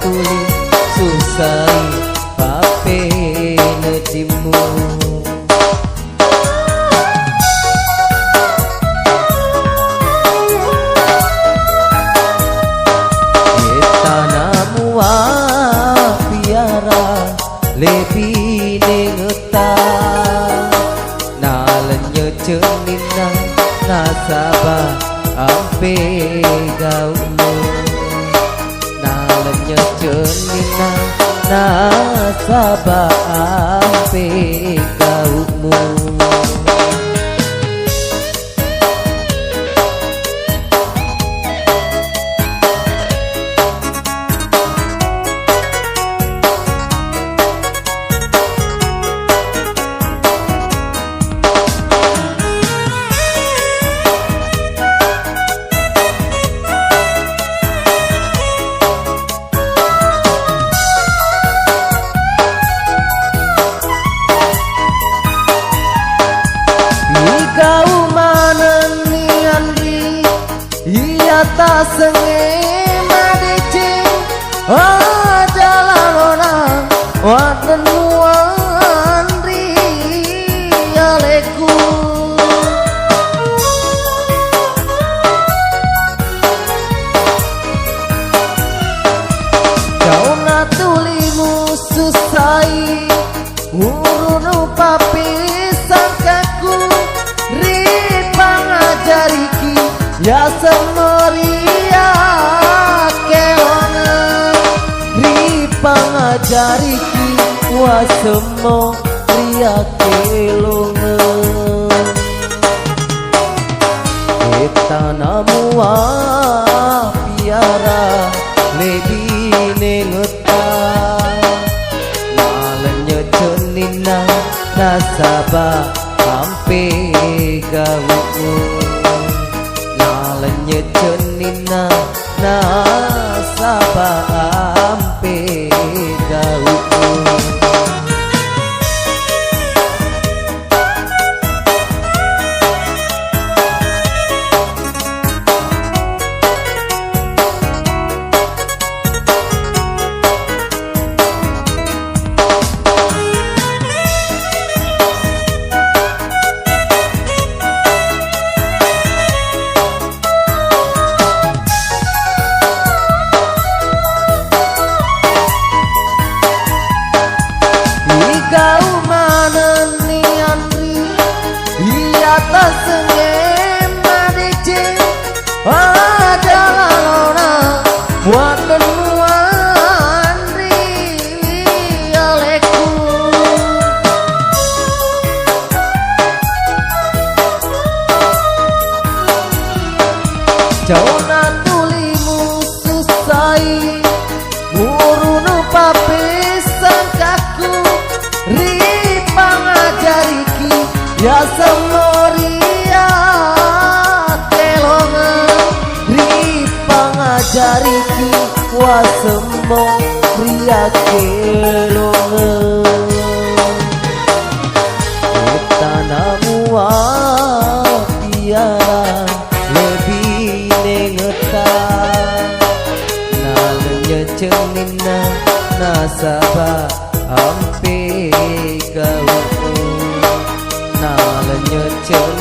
tuli susai pape netimu. Lebih nengetang nalanya cenina nasabah ampe gaumu nalanya cenina nasabah ampe gaumu. Tak senge madici jalan orang waden wandri aleku kau natulimu susai urunu papisan kaku ripang ajariki ya semeria kelongan ripangajariki wasemo ria kelongan kita namua piara lebih nengetang malenya cenina nasabah ampe gaumu nalanya cenina nasabah ampe gaumu. Tak senge madici jalan orang waden wandri aleku jona tulimu susai murunu papisan kaku ripang ajariki ya semoria kelongan ripangajariki wasemo ria kelongan kita namua piara lebih nengetang nalanya cenina nasabah ampe gaumu nalanya cenina